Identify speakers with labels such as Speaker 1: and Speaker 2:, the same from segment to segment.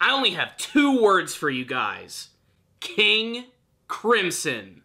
Speaker 1: I only have 2 words for you guys. King Crimson.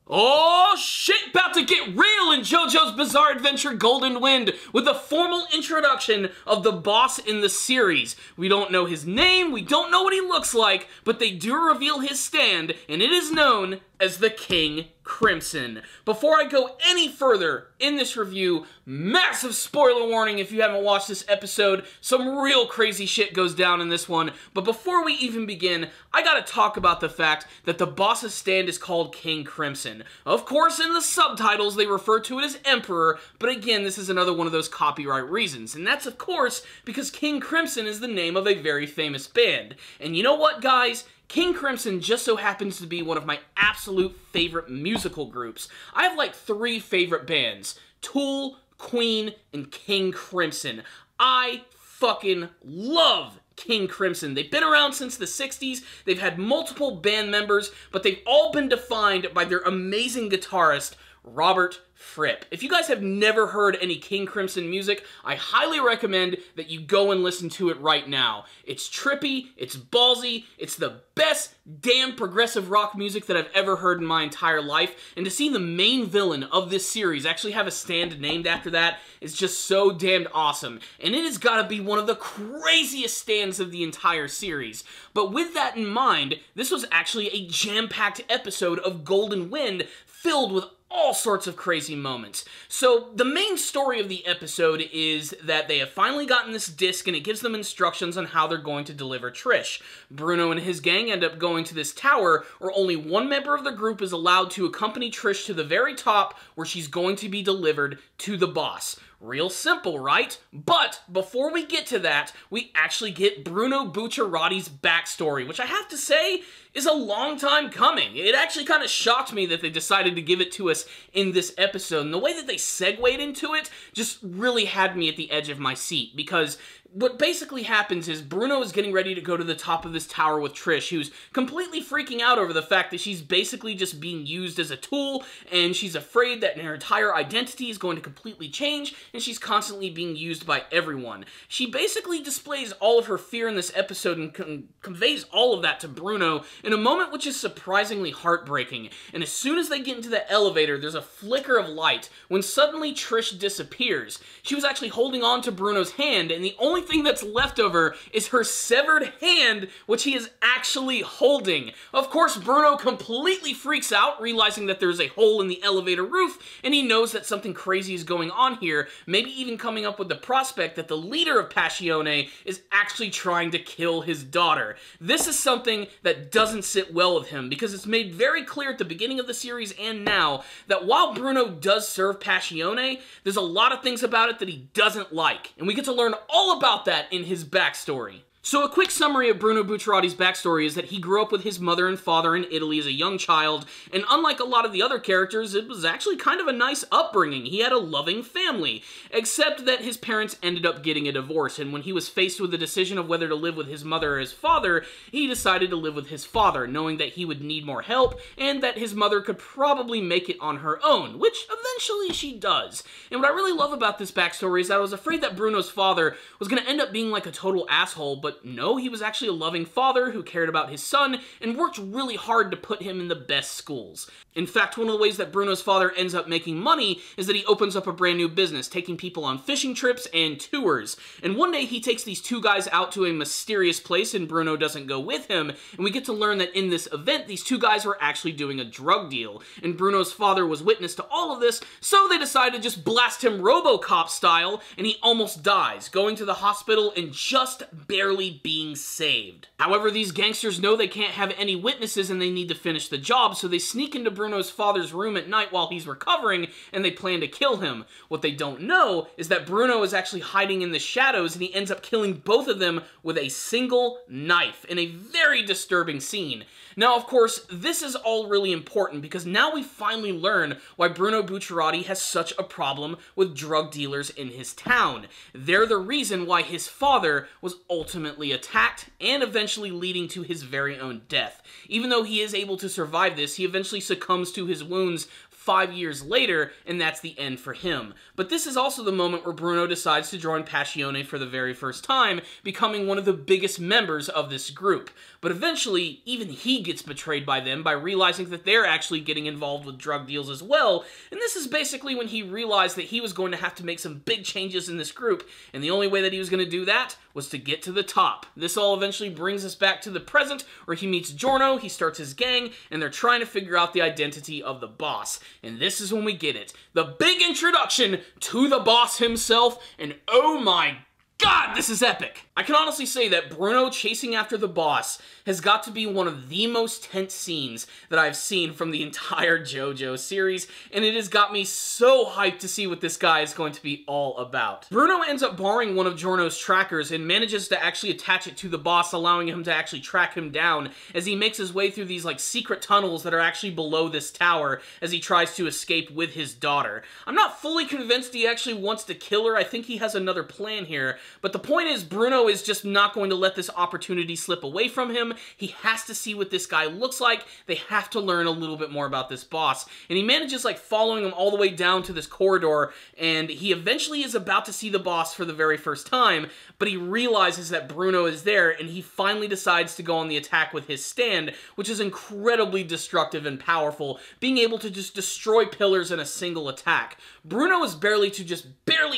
Speaker 1: Oh shit, about to get real in JoJo's Bizarre Adventure Golden Wind with a formal introduction of the boss in the series. We don't know his name, we don't know what he looks like, but they do reveal his stand, and it is known as the King Crimson. Before I go any further in this review, massive spoiler warning if you haven't watched this episode. Some real crazy shit goes down in this one. But before we even begin, I gotta talk about the fact that the boss's stand is called King Crimson. Of course, in the subtitles, they refer to it as Emperor, but again, this is another one of those copyright reasons. And that's, of course, because King Crimson is the name of a very famous band. And you know what, guys? King Crimson just so happens to be one of my absolute favorite musical groups. I have like 3 favorite bands: Tool, Queen, and King Crimson. I fucking love King Crimson. They've been around since the 60s, they've had multiple band members, but they've all been defined by their amazing guitarist, Robert Fripp. If you guys have never heard any King Crimson music, I highly recommend that you go and listen to it right now. It's trippy, it's ballsy, it's the best damn progressive rock music that I've ever heard in my entire life, and to see the main villain of this series actually have a stand named after that is just so damned awesome, and it has got to be one of the craziest stands of the entire series. But with that in mind, this was actually a jam-packed episode of Golden Wind filled with all sorts of crazy moments. So the main story of the episode is that they have finally gotten this disc, and it gives them instructions on how they're going to deliver Trish. Bruno and his gang end up going to this tower where only one member of the group is allowed to accompany Trish to the very top, where she's going to be delivered to the boss. Real simple, right? But before we get to that, we actually get Bruno Bucciarotti's backstory, which I have to say is a long time coming. It actually kind of shocked me that they decided to give it to us in this episode, and the way that they segued into it just really had me at the edge of my seat, because what basically happens is Bruno is getting ready to go to the top of this tower with Trish, who's completely freaking out over the fact that she's basically just being used as a tool, and she's afraid that her entire identity is going to completely change, and she's constantly being used by everyone. She basically displays all of her fear in this episode and conveys all of that to Bruno in a moment which is surprisingly heartbreaking. And as soon as they get into the elevator, there's a flicker of light when suddenly Trish disappears. She was actually holding on to Bruno's hand, and the only thing that's left of her is her severed hand, which he is actually holding. Of course, Bruno completely freaks out, realizing that there's a hole in the elevator roof, and he knows that something crazy is going on here, maybe even coming up with the prospect that the leader of Passione is actually trying to kill his daughter. This is something that doesn't sit well with him, because it's made very clear at the beginning of the series and now that while Bruno does serve Passione, there's a lot of things about it that he doesn't like, and we get to learn all about that in his backstory. So a quick summary of Bruno Bucciarotti's backstory is that he grew up with his mother and father in Italy as a young child, and unlike a lot of the other characters, it was actually kind of a nice upbringing. He had a loving family, except that his parents ended up getting a divorce, and when he was faced with the decision of whether to live with his mother or his father, he decided to live with his father, knowing that he would need more help, and that his mother could probably make it on her own, which eventually she does. And what I really love about this backstory is that I was afraid that Bruno's father was going to end up being like a total asshole, but no, he was actually a loving father who cared about his son and worked really hard to put him in the best schools. In fact, one of the ways that Bruno's father ends up making money is that he opens up a brand new business, taking people on fishing trips and tours. And one day he takes these 2 guys out to a mysterious place, and Bruno doesn't go with him, and we get to learn that in this event, these 2 guys were actually doing a drug deal. And Bruno's father was witness to all of this, so they decided to just blast him RoboCop style, and he almost dies, going to the hospital and just barely being saved. However, these gangsters know they can't have any witnesses and they need to finish the job, so they sneak into Bruno's father's room at night while he's recovering, and they plan to kill him. What they don't know is that Bruno is actually hiding in the shadows, and he ends up killing both of them with a single knife in a very disturbing scene. Now, of course, this is all really important because now we finally learn why Bruno Bucciarotti has such a problem with drug dealers in his town. They're the reason why his father was ultimately attacked and eventually leading to his very own death. Even though he is able to survive this, he eventually succumbs to his wounds 5 years later, and that's the end for him. But this is also the moment where Bruno decides to join Passione for the very first time, becoming one of the biggest members of this group. But eventually, even he gets betrayed by them by realizing that they're actually getting involved with drug deals as well, and this is basically when he realized that he was going to have to make some big changes in this group, and the only way that he was going to do that was to get to the top. This all eventually brings us back to the present, where he meets Giorno, he starts his gang, and they're trying to figure out the identity of the boss. And this is when we get it. The big introduction to the boss himself, and oh my God, this is epic! I can honestly say that Bruno chasing after the boss has got to be one of the most tense scenes that I've seen from the entire JoJo series, and it has got me so hyped to see what this guy is going to be all about. Bruno ends up borrowing one of Giorno's trackers and manages to actually attach it to the boss, allowing him to actually track him down as he makes his way through these like secret tunnels that are actually below this tower as he tries to escape with his daughter. I'm not fully convinced he actually wants to kill her. I think he has another plan here, but the point is Bruno is just not going to let this opportunity slip away from him. He has to see what this guy looks like. They have to learn a little bit more about this boss. And he manages like following him all the way down to this corridor, and he eventually is about to see the boss for the very first time, but he realizes that Bruno is there, and he finally decides to go on the attack with his stand, which is incredibly destructive and powerful, being able to just destroy pillars in a single attack. Bruno is barely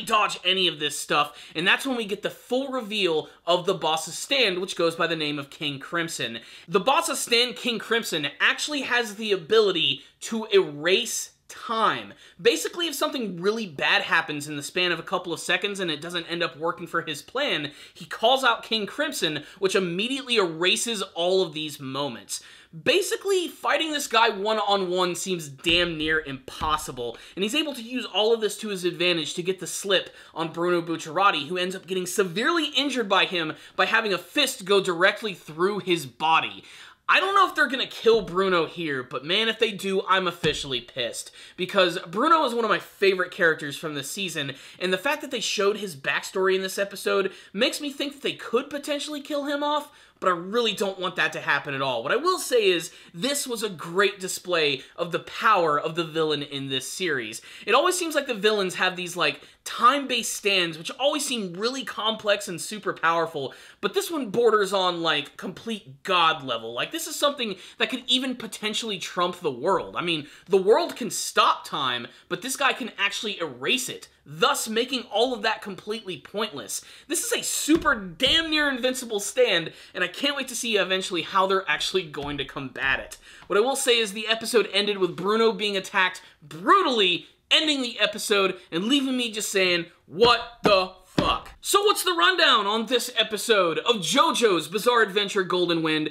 Speaker 1: dodge any of this stuff, and that's when we get the full reveal of the boss's stand, which goes by the name of King Crimson. The boss's stand, King Crimson, actually has the ability to erase time. Basically, if something really bad happens in the span of a couple of seconds and it doesn't end up working for his plan, he calls out King Crimson, which immediately erases all of these moments. Basically, fighting this guy one-on-one seems damn near impossible, and he's able to use all of this to his advantage to get the slip on Bruno Bucciarati, who ends up getting severely injured by him by having a fist go directly through his body. I don't know if they're gonna kill Bruno here, but man, if they do, I'm officially pissed. Because Bruno is one of my favorite characters from this season, and the fact that they showed his backstory in this episode makes me think that they could potentially kill him off, but I really don't want that to happen at all. What I will say is, this was a great display of the power of the villain in this series. It always seems like the villains have these, like, time-based stands, which always seem really complex and super powerful, but this one borders on, like, complete god level. Like, this is something that could even potentially trump the world. I mean, the world can stop time, but this guy can actually erase it, thus making all of that completely pointless. This is a super damn near invincible stand, and I can't wait to see eventually how they're actually going to combat it. What I will say is the episode ended with Bruno being attacked brutally, ending the episode and leaving me just saying, what the fuck? So what's the rundown on this episode of JoJo's Bizarre Adventure Golden Wind?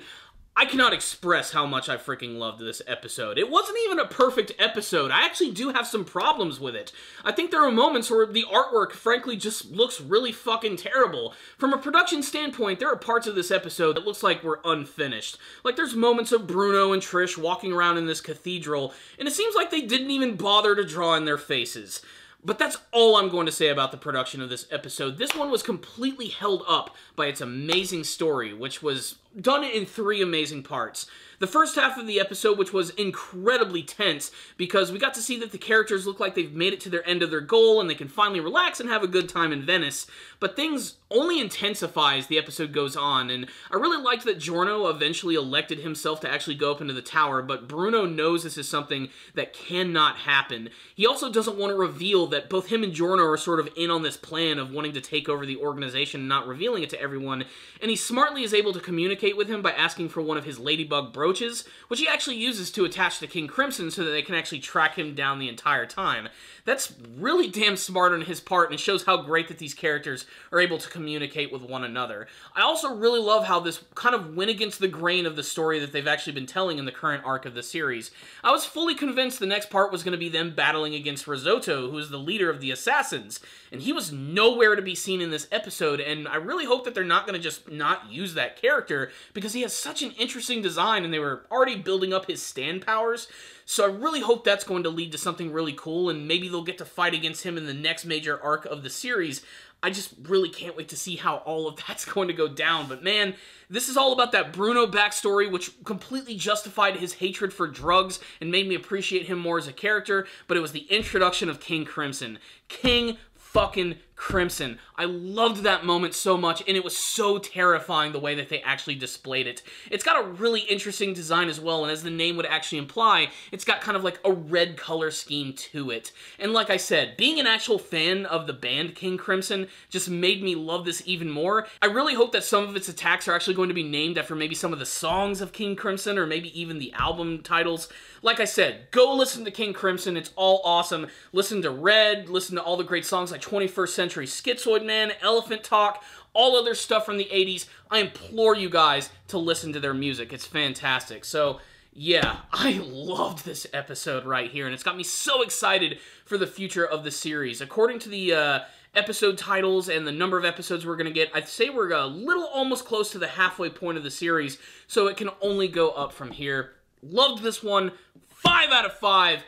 Speaker 1: I cannot express how much I freaking loved this episode. It wasn't even a perfect episode. I actually do have some problems with it. I think there are moments where the artwork, frankly, just looks really fucking terrible. From a production standpoint, there are parts of this episode that looks like we're unfinished. Like, there's moments of Bruno and Trish walking around in this cathedral, and it seems like they didn't even bother to draw in their faces. But that's all I'm going to say about the production of this episode. This one was completely held up by its amazing story, which was done in 3 amazing parts. The first half of the episode, which was incredibly tense, because we got to see that the characters look like they've made it to their end of their goal, and they can finally relax and have a good time in Venice. But things only intensify as the episode goes on, and I really liked that Giorno eventually elected himself to actually go up into the tower, but Bruno knows this is something that cannot happen. He also doesn't want to reveal that both him and Giorno are sort of in on this plan of wanting to take over the organization and not revealing it to everyone, and he smartly is able to communicate with him by asking for one of his ladybug brooches, which he actually uses to attach to King Crimson so that they can actually track him down the entire time. That's really damn smart on his part, and it shows how great that these characters are able to communicate with one another. I also really love how this kind of went against the grain of the story that they've actually been telling in the current arc of the series. I was fully convinced the next part was going to be them battling against Risotto, who is the leader of the assassins, and he was nowhere to be seen in this episode, and I really hope that they're not going to just not use that character, because he has such an interesting design, and they were already building up his stand powers. So I really hope that's going to lead to something really cool, and maybe they'll get to fight against him in the next major arc of the series. I just really can't wait to see how all of that's going to go down. But man, this is all about that Bruno backstory, which completely justified his hatred for drugs and made me appreciate him more as a character. But it was the introduction of King Crimson. King fucking Crimson. I loved that moment so much, and it was so terrifying the way that they actually displayed it. It's got a really interesting design as well, and as the name would actually imply, it's got kind of like a red color scheme to it. And like I said, being an actual fan of the band King Crimson just made me love this even more. I really hope that some of its attacks are actually going to be named after maybe some of the songs of King Crimson, or maybe even the album titles. Like I said, go listen to King Crimson. It's all awesome. Listen to Red, listen to all the great songs like 21st Century Schizoid Man, Elephant Talk, all other stuff from the 80s. I implore you guys to listen to their music. It's fantastic. So, yeah, I loved this episode right here, and it's got me so excited for the future of the series. According to the episode titles and the number of episodes we're going to get, I'd say we're a little almost close to the halfway point of the series, so it can only go up from here. Loved this one. 5 out of 5.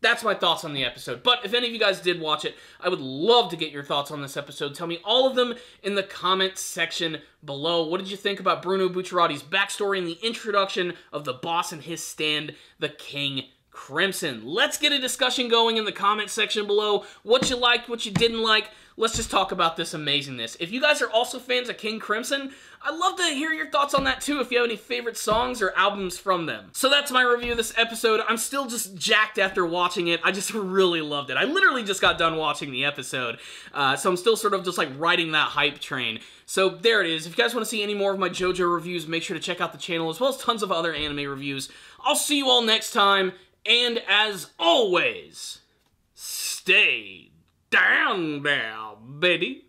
Speaker 1: That's my thoughts on the episode. But if any of you guys did watch it, I would love to get your thoughts on this episode. Tell me all of them in the comment section below. What did you think about Bruno Bucciarati's backstory and the introduction of the boss and his stand, the King Crimson? Let's get a discussion going in the comment section below. What you liked, what you didn't like. Let's just talk about this amazingness. If you guys are also fans of King Crimson, I'd love to hear your thoughts on that too, if you have any favorite songs or albums from them. So that's my review of this episode. I'm still just jacked after watching it. I just really loved it. I literally just got done watching the episode, so I'm still sort of just like riding that hype train. So there it is. If you guys want to see any more of my JoJo reviews, make sure to check out the channel, as well as tons of other anime reviews. I'll see you all next time, and as always, stay down there, baby.